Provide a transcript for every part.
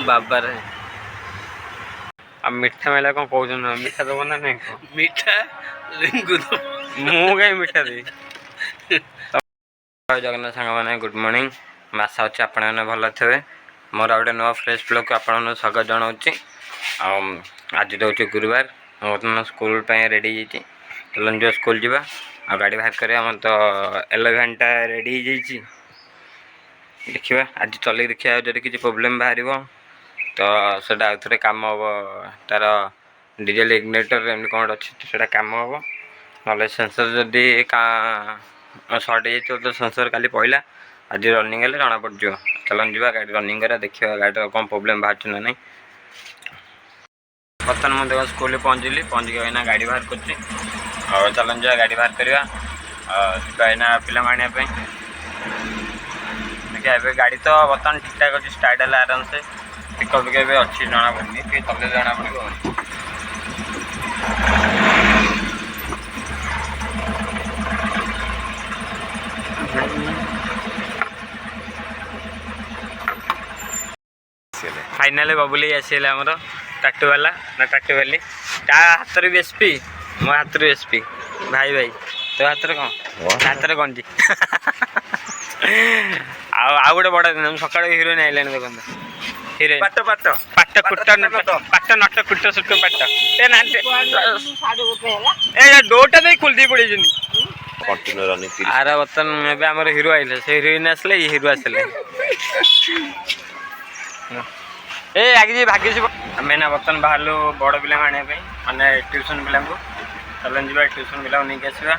बाबा रे अब मिठा मेला कौन कौन मिठा दब ना नहीं मिठा रिंगु मु कहीं मिठा दे जगन्नाथ सांग मैंने गुड मॉर्निंग आशा अच्छे आपण मैंने भल थे मोर गोटे नुआ फ्रेश ब्लॉग को आपन स्वागत जनाऊँगी आज तो हूँ गुरुवार बर्तमान स्कूल रेडी चलन जो स्कूल जावा आ गाड़ी बाहर कर तो 11 रेडी देखा आज चल देखा जब किसी प्रोब्लेम बाहर तो सेटा आउे कम हम तार डीजेल इग्नेटर एम कौन अच्छी से कम हम ना सेंसर जदि सर्ट हो तो सेंसर काली पड़ा आज रनिंग जना पड़ चलन जा गाड़ी रनिंग करा देखा गाड़ी कौन प्रोब्लेम बाहर ना नहीं बर्तमान मुझे स्कूल पहुँचली ना गाड़ी बाहर कर चलन जा गाड़ी बाहर करना पिला आने देखिए ए गाड़ी तो बर्तमान ठीक ठाक अच्छी स्टार्ट है आराम से पिकअप पिकअप अच्छी जना पड़नी कि चले जना पड़ो फाइनाल बबुल आसले आमर ट्रैक्टर वाला ना ट्रैक्टर वाली ता हाथ भी एसपी मो हाथ भी एसपी भाई भाई तो हाथ में कौन हाथ में कौन जी आउ गोटे बड़ा दिन सकाल हिरोइन आइलानी देखो हिरोइन पाट पाट पाट कुट पाट नट कुट सुट पाट ए डोटा दे खुल दी पड़ी कंटिन्यू रनिंग आर बर्तमान एबे हमर हिरो आइले से हिरोइन आसले ये हिरो आसले ए आगे जी भाग्य जी आम ना बर्तमान बाहर बड़ पिला आने माने ट्यूशन पिला को चलन जा ट्यूशन पिला नहीं आसवा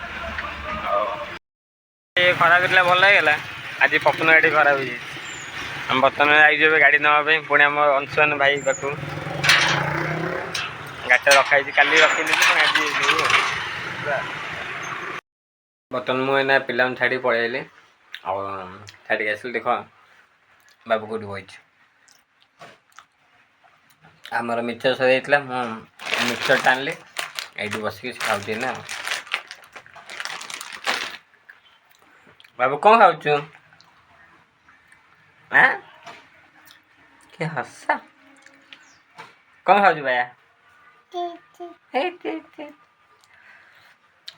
खराब होता भल लगेगा आज पपन गाड़ी खराब हो जाए बर्तमान आई गाड़ी नापी पुणी आम अंशुमान भाई पाक गाड़ी रखाई का रखी बर्तमान मुझे पिला छाड़ी पलैली छाड़ी आसली देख बाबू कौटी बही आमर मिक्सचर सर मिक्सचर टाणली ये बसिक खाऊे ना बाबू कौन खाऊ कि हसा कौन खाऊ भाया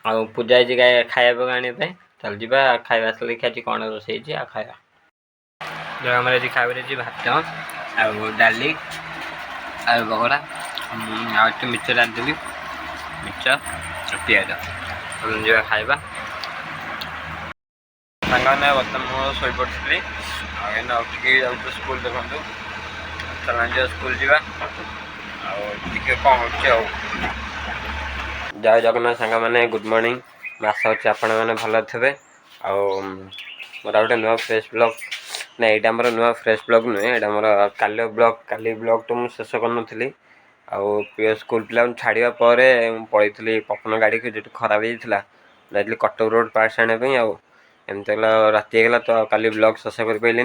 आ पूजा है खाया पकाने चल जा खावा आस खाई कौन रोसे खाया जो आम आज खावे भात डाली आलू बगड़ा आठ मिक्सचर आनी मिक्सचर पिज जो खाଇବା सांगने बर्तमान मुझे शो पड़ी उठिकी जाऊँ स्कूल देखो चलन जा स्कूल जा कौन हो जय जगन्नाथ सांग मैंने गुड मॉर्निंग आशा अच्छे आपण मैंने भल थे मोर गोटे नुआ फ्रेश ब्लॉग ना यहाँ मोर नुआ फ्रेश ब्लॉग नुहे यहाँ मोर काली ब्लॉग तो मुझे शेष कर स्कूल पिला छाड़ा पलैली पपन गाड़ी को जो खराब होता जाइली कटक रोड पार्ट्स आने एमती राति होगा तो काली ब्लॉग शेष कर पारे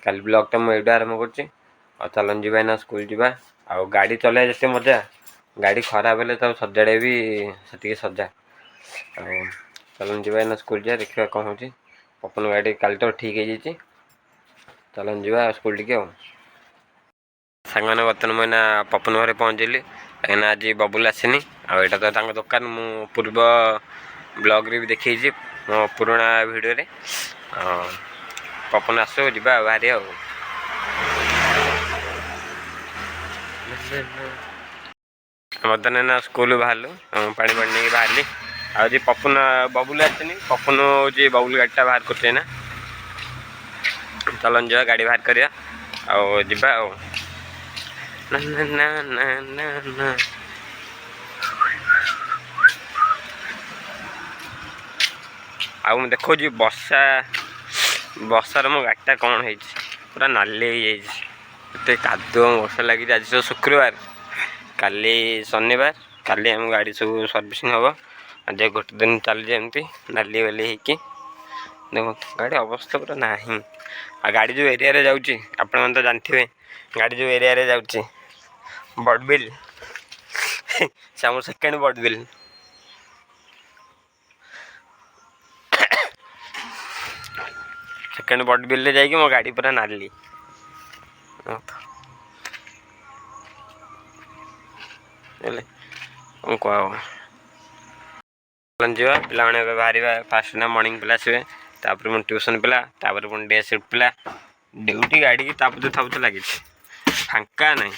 काली ब्लॉगटा मुझे आरंभ कर चलन जा स्कूल जा गाड़ी चलाए जिते मजा गाड़ी खराब है तो सजाड़े भी से सजा चलन जा स्कूल जा देखा कौन हो पपन गाड़ी काली तो ठीक है चलन जा स्कूल टी सांगने बर्तमान मुझे पपन घरे पहुँचली कहीं आज बबुल आसनी आईटा तो दुकान मु पूर्व ब्लॉग रे भी देखी मो पुराणा वीडियो रे पपन आसो जा बाहरी बर्तमान ना स्कूल बाहर पानी पानी नहीं बाहरली आज पपन बबुल आसनी पपन हूँ बबुल गाड़ीटा बाहर कर ना चलन जा गाड़ी बाहर करा जा ना ना ना ना ना देखो जी वर्षा वर्षार मो गाड़ीटा कौन है पूरा नाली होते कादुआ वर्षा लगी आज तो शुक्रवार काली शनिवार काली आम गाड़ी सब सर्विसिंग हम आज गोटे दिन चल जाए नाली वाली होगी देखो गाड़ी अवस्था पूरा ना आ गाड़ी जो एरिया जाऊँगी आपण मैंने तो जानते गाड़ी जो एरिया जाऊँगी बड़बिल से आम सेकेंड बड़बिल सेकेंड बड़बिल जाकि मो गाड़ी पूरा नाली ହେଲେ କ'ଣ କୁହା ଯିବା ପିଲାମାନେ ଏବେ ବାହାରିବା ଫାଷ୍ଟ ନା ମର୍ଣ୍ଣିଂ ପିଲା ଆସିବେ ତାପରେ ପୁଣି ଟ୍ୟୁସନ୍ ପିଲା ତାପରେ ପୁଣି ଡେ ସିଫ୍ଟ ପିଲା ଡ୍ୟୁଟି ଗାଡ଼ିକି ତାପରେ ଥାପତେ ଲାଗିଛି ଫାଙ୍କା ନାହିଁ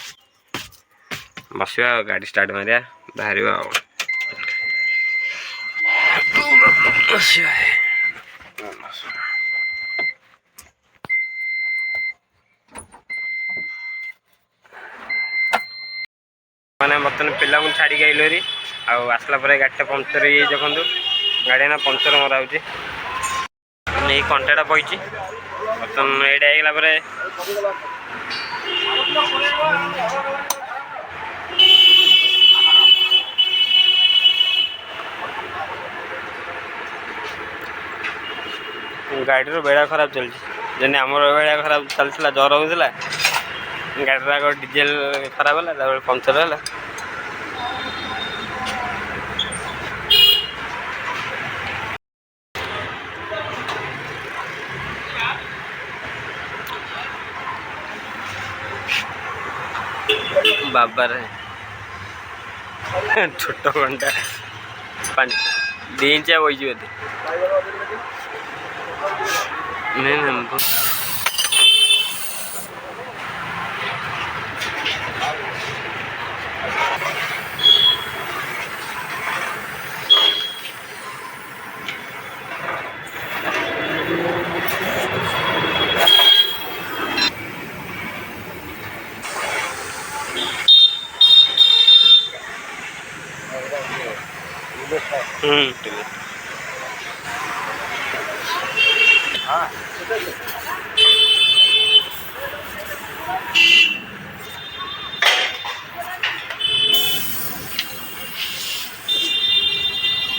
ବସିବା ଆଉ ଗାଡ଼ି ଷ୍ଟାର୍ଟ ମାରିବା ବାହାରିବା ଆଉ ମାନେ ବର୍ତ୍ତମାନ ପିଲାଙ୍କୁ ଛାଡ଼ିକି ଆଇଲୁ ହେରି ଆଉ ଆସିଲା ପରେ ଗାଡ଼ିଟା ପଙ୍କଚର୍ ହେଇଯାଇଛି ଦେଖନ୍ତୁ ଗାଡ଼ି ନା ପଙ୍କଚର୍ ମରା ହେଉଛି ଏଇ କଣ୍ଟାଟା ପଡ଼ିଛି ବର୍ତ୍ତମାନ ଏଇଟା ହେଇଗଲା ପରେ ଗାଡ଼ିର ବେଳା ଖରାପ ଚାଲିଛି ଯେମିତି ଆମର ବେଳା ଖରାପ ଚାଲିଥିଲା ଜ୍ୱର ହେଉଥିଲା ଗାଡ଼ିର ଆଗ ଡିଜେଲ ଖରାପ ହେଲା ତାପରେ ପଙ୍କଚର୍ ହେଲା ବାବାରେ ଛୋଟ ଘଣ୍ଟା 2 ଇଞ୍ଚିଆ ବଇଛି ବୋଧେ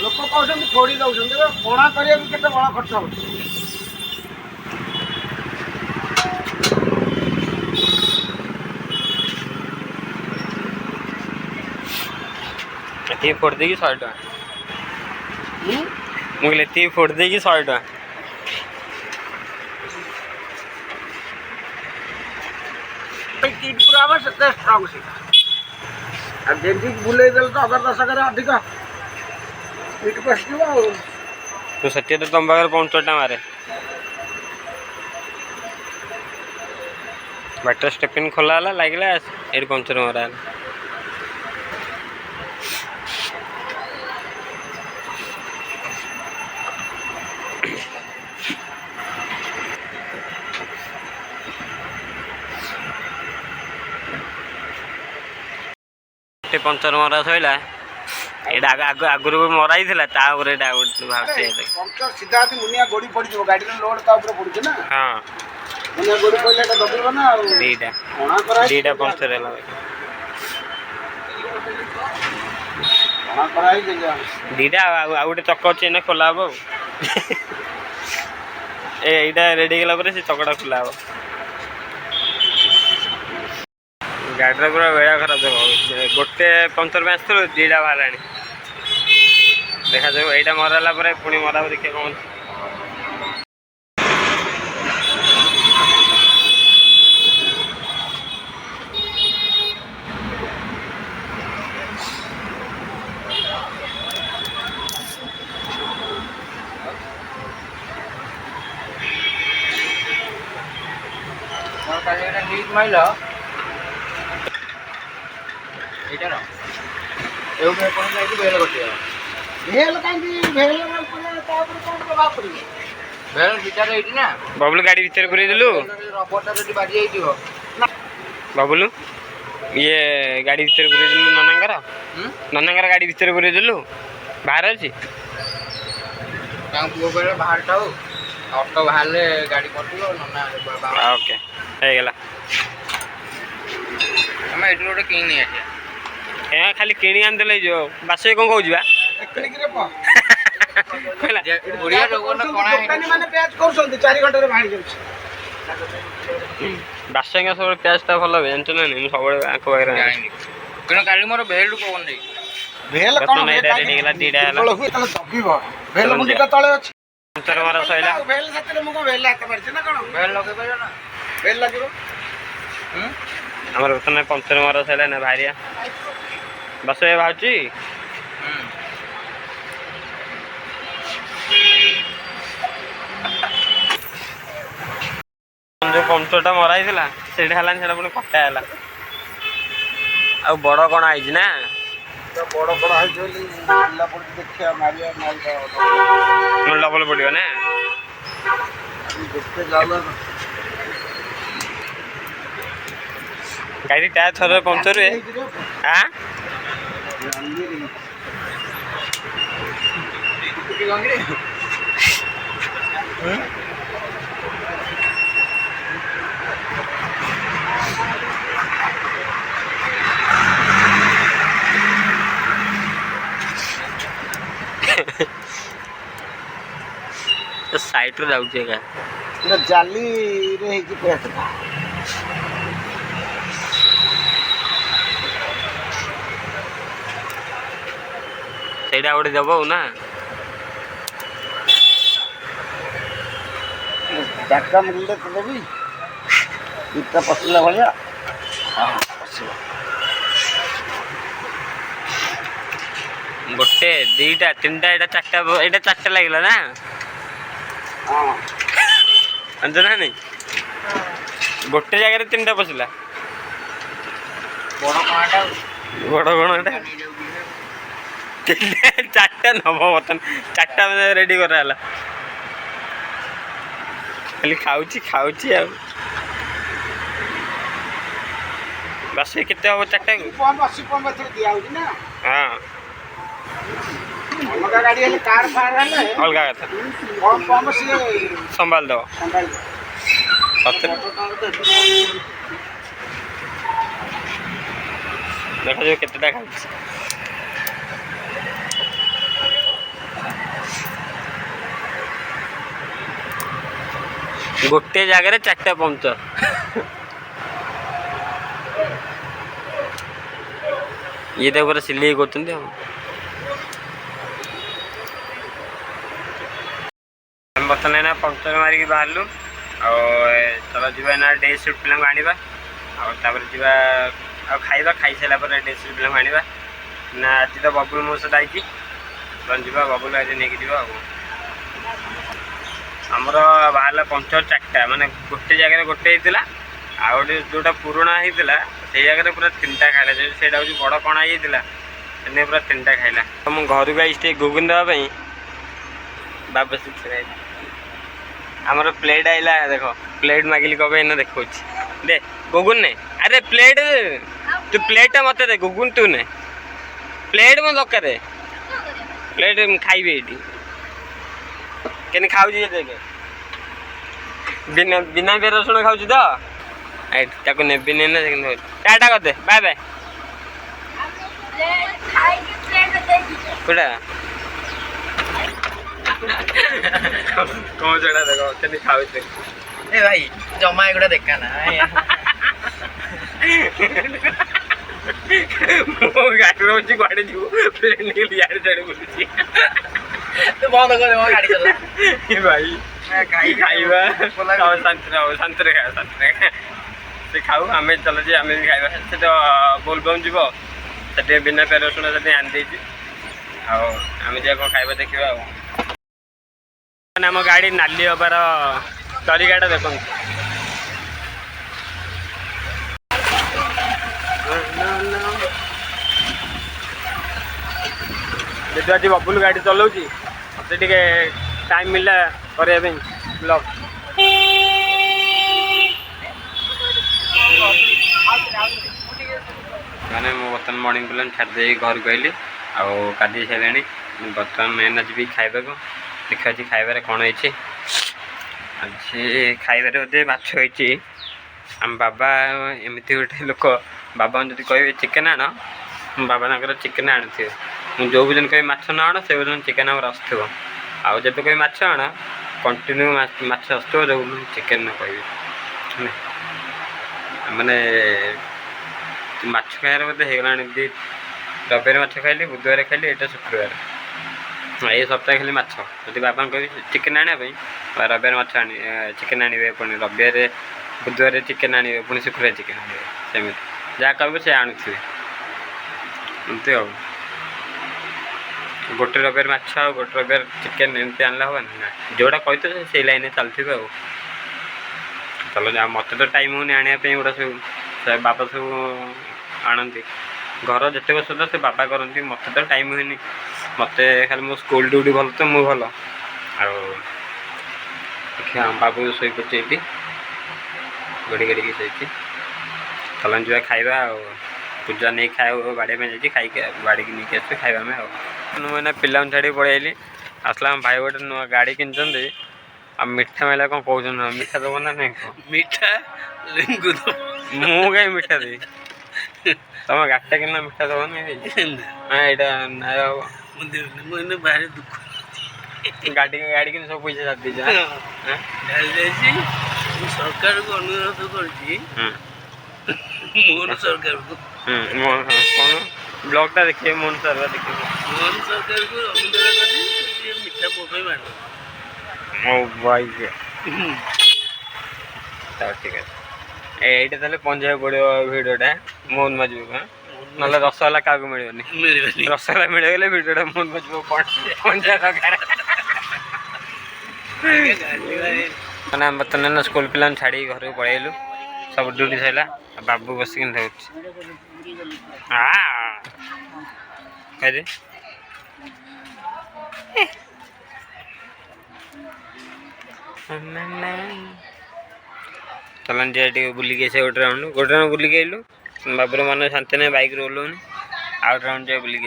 ଲୋକ କହୁଛନ୍ତି ଥୋଡ଼ି ଦେଉଛନ୍ତି ପଣା କରିବାକୁ କେତେ ବଡ଼ ଖର୍ଚ୍ଚ ହେଉଛି ଏତିକି ଫୋଡ଼ି ଦେଇକି 100 ଟଙ୍କା ମୁଁ କହିଲି ଏତିକି ଫୋଡ଼ି ଦେଇକି 100 ଟଙ୍କା କିଟ୍ ପୁରା ହେବ ସେତେ ଷ୍ଟ୍ରଙ୍ଗ ସେଇଟା ଆଉ ଯେମିତି ବୁଲେଇ ଦେଲେ ତ ଅଗର ଦଶକରେ ଅଧିକ କିଟ୍ ପଶିଯିବ ଆଉ ତୁ ସେଠି ତ ତମ ପାଖରେ 75 ମାରେ ବାଟର ଷ୍ଟେପିନ୍ ଖୋଲା ହେଲା ଲାଗିଲା ଏଠି ପଙ୍କଚର୍ ମରା ହେଲା ପଙ୍କଚର୍ ମରା ସଇଲା ଏଇଟା ଆଗରୁ ମରା ହେଇଥିଲା ତାପରେ ଏଇଟା ବାହାରୁଛି ପଙ୍କଚର୍ ସିଧା ମୁନିଆ ଗୋଡ଼ି ପଡ଼ିଯିବ ଗାଡ଼ିର ଲୋଡ଼ ତା ଉପରେ ପଡ଼ୁଛି ନା ହଁ ମୁନିଆ ଗୋଡ଼ି ପଡ଼ିଲେ ଏଟା ଦବିବ ନା ଆଉ ଦିଟା ପଙ୍କଚର୍ ହେଲା ପଣା କରାହେଇଛି ଦିଟା ଆଉ ଗୋଟେ ଚକ ଅଛି ଏଇନା ଖୋଲା ହବ ଆଉ ଏଇଟା ରେଡ଼ି ହେଇଗଲା ପରେ ସେ ଚକଟା ଖୋଲା ହବ ଗାଡ଼ିର ପୁରା ବେଳା ଖରାପ ହେବ ଗୋଟେ ପଙ୍କଚର୍ ପାଇଁ ଆସିଥିଲୁ 2ଟା ବାହାରିଲାଣି ଦେଖାଯାଉ ଏଇଟା ମରା ହେଲା ପରେ ପୁଣି ମରା ହବ ଦେଖିବା କ'ଣ ମାଇଲ ଏଇଟାର ଏଉଠୁ ଏପର୍ଯ୍ୟନ୍ତ ଯାଇକି ଭେଲ କଟିବ ଭେଲ କାହିଁକି ଭେଲ ତାପରେ କ'ଣ ପ୍ରଭାବ ପଡ଼ିବ ଭେଲ ଭିତରେ ଏଇଠି ନା ବବୁଲୁ ଗାଡ଼ି ଭିତରେ ପୁରେଇ ଦେଲୁ ରବରଟା ଯଦି ବାଜି ଯାଇଥିବ ବବୁଲୁ ଇଏ ଗାଡ଼ି ଭିତରେ ପୁରେଇ ଦେଲୁ ନନାଙ୍କର ଗାଡ଼ି ଭିତରେ ପୁରେଇ ଦେଲୁ ବାହାରେ ଅଛି ତାଙ୍କ ପୁଅ କହିଲେ ବାହାରଟା ହଉ ଅଟୋ ବାହାରିଲେ ଗାଡ଼ି କଟିବ ନନା ଓକେ ହେଇଗଲା ଆମେ ଏଇଠି ଗୋଟେ କିଣି ନେଇ ଆସିବା ଖାଲି କିଣି ଆଣିଦେଲେ ହେଇଯିବ ବାସ କ'ଣ କହୁଛି ବା ଓଡ଼ିଆ ଲୋକମାନେ ପ୍ୟାଚ୍ କରୁଛନ୍ତି 4 ଘଣ୍ଟାରେ ବାହାରି ଯାଉଛି ବାସଙ୍ଗା ସବୁବେଳେ ପ୍ୟାଚ୍ଟା ଭଲ ହୁଏ ଜାଣିଛ ନା ମୁଁ ସବୁବେଳେ ଆଙ୍କ ପାଖରେ କିନ୍ତୁ କାଲି ମୋର ଭେଲରୁ ପବନ ନେଇ ଭେଲ କ'ଣ ଏଇଟା ରେଡ଼ି ହେଇଗଲା 2ଟା ହେଲା ଦବିବ ଭେଲ ମୁଣ୍ଡିଟା ତଳେ ଅଛି ପଙ୍କଚର୍ ମରା ସଇଲା ଭେଲ ସାଥିରେ ମୁଁ କ'ଣ ଭେଲ ହାତ ମାରିଛି ନା କ'ଣ ଭେଲ ଲଗେଇ ପାରିବ ନା ଭେଲ ଲାଗିବ ଆମର ବର୍ତ୍ତମାନ ପଙ୍କଚର୍ ମରା ସଇଲା ନା ବାହାରିଆ बस ये बाहर जो पंचरटा मराई से पुणी कटा है आ बड़ कण आई ना बड़ बड़ देखिए मारिया माल डबल पड़ो ना देखते जाओ गाड़ी टायर थोड़े पंचर हुए हाँ तो साइड रे जाउछे का जाली रे हेकी पैसा सेटा गोटे दब ना चाका मिलले तो देवी इतना पसला भलिया हाँ पसला गोटे दीटा तीन टा एटा चारटा लगे ना हाँ अंत ना नहीं गोटे जगह तीन टा पसला बड़ कणा चारटा नब बर्तन चारटा रेडी कराला खाली खाऊची आ बस केते हम चारटा पंप 80 पंप एथरे दिया होची ना हाँ अलगा गाड़ी है कार फार है अलग कथा कौन पंप से संभाल दो संभाल देखा जो केतेटा खाई गोटे जगह चारटा पंचर ये तो पूरा सिलाई करते बर्तमान ना पंचर मारिक बाहर चलो जी ना डे शिफ्ट पिला आने खाइबा खाई सारा डे शिफ्ट पिला आने ना आज तो बबुल मो सहित आई जा बबुल आज नहीं जीव आमर बाहर पंचर चार्टा माने गोटे जगह गोटे होता आउटे जोटा पुराणा होता से जगह पूरा तीन टा खाइला से बड़ कणा होता से पूरा तीन टा खाइला तो मुझे घर को आई गुगुन देवाई बाबा शिक्षा आमर प्लेट आइला देख प्लेट मागिली कब ना देखा दे गुगुन ने अरे प्लेट तू प्लेट मत दे गुगुन तू ने प्लेट मो दरकार प्लेट खाइबे ये केन खाऊ देखे बिना बिना प्याज रसुण खाऊ तो नेबी ना टाटा करदे बाय बाय कौटा कौन चढ़ा देखो केन खाऊ ए भाई जमा एगुड़ा देखा ना मो गाड़ी रोची गाड़ी जीव प्लेन निकल यार चढ़ बोलुची तो बंद कर दे गाड़ी चला ए भाई खाइबा शांति खा से खाऊ आम चल जी आम भी खाइबा से तो बोलबम जीव से बिना प्याज रसुण से आनी देती आम जा कौन खाइबा देखा आम गाड़ी नाली हबार तरीकाटा देखो जो आज बबुल गाड़ी चलाऊँगी मत टाइम मिलला करने ब्लॉग मैंने मो बर्तमान मॉर्निंग प्लान छाड़ी घर को आइली आदि सारे बर्तमान मैंने जी खाइबा को देखा खाइबार कौन है आज खाइबार बोधे माछ होती आम बाबा एमती गोटे लोक बाबा जो कहे चिकेन आण बाबा चिकेन आनी मुझे जो भी जन कह माछ न आण से चिकेन आम आसो आउ जब कह माछ आण कंटिन्यू माछ आसो जो चिकेन न कह मैंने माछ खाइबार बोधे होगा रविवार माछ खाइली बुधवार खाइली यहाँ शुक्रवार ये सप्ताह खाली माछ जब बाबा कह चिकेन आने रविवार माछ चिकेन आने पुणी रविवार बुधवार चिकेन आने पुणी शुक्रवार चिकेन आने सेमती जहाँ कह से आणुवे ଏମିତି ଆଉ ଗୋଟେ ରବିବାର ମାଛ ଆଉ ଗୋଟେ ରବିବାର ଚିକେନ୍ ଏମିତି ଆଣିଲେ ହେବନି ନା ଯେଉଁଟା କହିଥିବ ସେଇ ଲାଇନରେ ଚାଲିଥିବେ ଆଉ ଚାଲ ଆଉ ମୋତେ ତ ଟାଇମ୍ ହେଉନି ଆଣିବା ପାଇଁ ଏଗୁଡ଼ା ସବୁ ସେ ବାବା ସବୁ ଆଣନ୍ତି ଘର ଯେତେକ ସୁଦ୍ଧା ସେ ବାବା କରନ୍ତି ମୋତେ ତ ଟାଇମ୍ ହୁଏନି ମୋତେ ଖାଲି ମୋ ସ୍କୁଲ ଡ୍ୟୁଟି ଭଲ ତ ମୁଁ ଭଲ ଆଉ ଦେଖିବା ଆମ ବାବୁ ଶୋଇପଡ଼ିଛି ଏଇଠି ଗଡ଼ି ଗଡ଼ିକି ଶୋଇଛି ଚାଲନ୍ତୁ ଯିବା ଖାଇବା ଆଉ ପୂଜା ନେଇ ଖାଇବା ବାଡ଼ିବା ପାଇଁ ଯାଇଛି ଖାଇକି ବାଡ଼ିକି ନେଇକି ଆସିବେ ଖାଇବା ଆମେ ଆଉ ମୁଁ ଏଇନା ପିଲାଙ୍କୁ ଛାଡ଼ିକି ପଳେଇ ଆଇଲି ଆସିଲା ଆମ ଭାଇ ଗୋଟେ ନୂଆ ଗାଡ଼ି କିଣିଛନ୍ତି ଆଉ ମିଠା ମିଳିଲା କ'ଣ କହୁଛନ୍ତି ମିଠା ଦେବ ନା ନାଇଁ ମିଠା ରିଙ୍ଗୁ ଦବ। ମୁଁ କାହିଁ ମିଠା ଦେବି ତମ ଗାଡ଼ିଟା କିଣିଲା ମିଠା ଦେବନି ନା ଏଇଟା ନାଇଁ ହବ ମୁଁ ଦେବିନି ମୁଁ ଏଇନେ ଭାରି ଦୁଃଖ ଗାଡ଼ି କିଣି ସବୁ ପଇସା ସାରି ଦେଇଛ ଢାଳି ଯାଇଛି ମୁଁ ସରକାରକୁ ଅନୁରୋଧ କରୁଛି ମୋହନ ସରକାରକୁ କ'ଣ ବ୍ଲଗ୍ଟା ଦେଖିବେ ମୋହନ ସାର୍ ଦେଖିବେ ମୋହନ ସରକାରକୁ ଅନୁରୋଧ କରି ଟିକେ ମିଠା ମୋ ପାଇଁ ବାଣ୍ଟ ମୋ ଭାଇ ତାଉ ଠିକ୍ ଅଛି এইটা তাহলে পঞ্জাবে পড়িব ভিডিওটা মোহন মাঝিব নହେଲେ ରସଗୋଲା କାହାକୁ ମିଳିବନି ମିଳିବନି ରସଗୋଲା ମିଳିଗଲେ ଭିଡ଼ିଓଟା ମୋହନ ମାଝିବ ପଞ୍ଜା ଦରକାର ମାନେ ଆମେ ବର୍ତ୍ତମାନ ସ୍କୁଲ ପିଲାଙ୍କୁ ଛାଡ଼ିକି ଘରକୁ ପଳେଇଲୁ ସବୁ ଡ୍ୟୁଟି ସରିଲା ବାବୁ ବସିକି ଧରୁଛି ଖାଇଦେ चलन जा बुलिक गोटे राउंड बुलिक आइलु बाबूर मन शांति नहीं बैक ओह्लौनी आउट राउंड जा बुलिक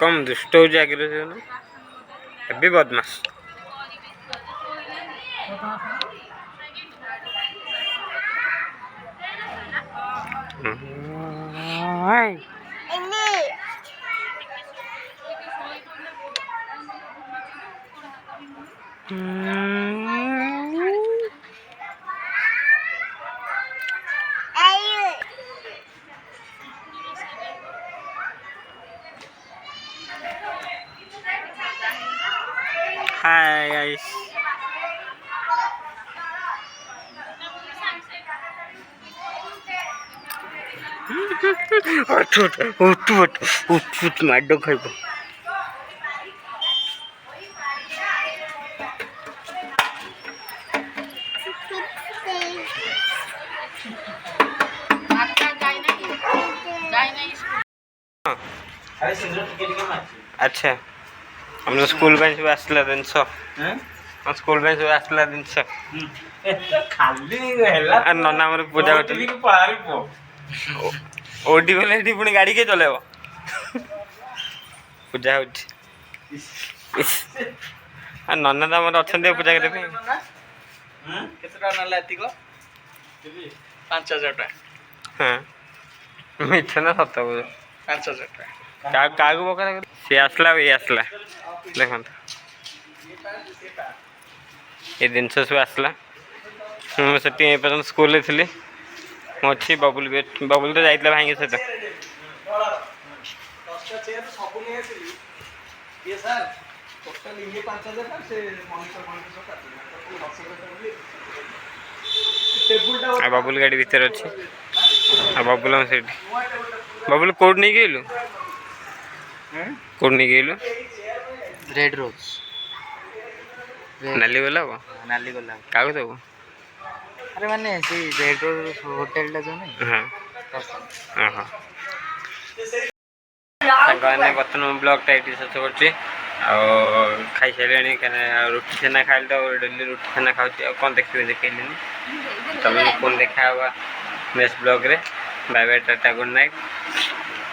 कम दुष्ट हो आगे अभी बदमाश हाय गाइस उठ माडो खाइब अच्छा हम स्कूल में सब आसला दिन स्कूल में सब आसला दिन ଖାଲି ହେଲା नना हमर पूजा करते ओडी बोले एठी पुणी गाड़ी के चलेबो पूजा होची आ नना त हमर अछंदे पूजा करे पे କେତେ ଟଙ୍କା ନେଲା ଏତିକ 5000 ଟଙ୍କା हां मिछ ना सत को 5000 ଟଙ୍କା कागु बकरा से आसला ये आसला देखंत ये दिन से सब आसला ମୁଁ ସେଠି ଏପର୍ଯ୍ୟନ୍ତ ସ୍କୁଲରେ ଥିଲି ମୁଁ ଅଛି ବବୁଲ ତ ଯାଇଥିଲା ଭାଇଙ୍କ ସହିତ ଆଉ ବବୁଲ ଗାଡ଼ି ଭିତରେ ଅଛି ଆଉ ବବୁଲ ସେଇଠି ବବୁଲ କୋଉଠି ନେଇକି ଆଇଲୁ କୋଉଠି ନେଇକି ଆଇଲୁ रेड रोज नाली गला हब नाली गला कागज देबू अरे माने से रेड रोज होटल टा जो नहीं हाँ हाँ साने बर्तमान ब्लॉगटा ये शेष कर खाई सारे कहीं रुटी छेना खाइल तो डेली रुटी छेना खाऊँ कौन देखिए देखनी तुम पुणी देखा नेक्स्ट ब्लॉग रे bye bye tata good night.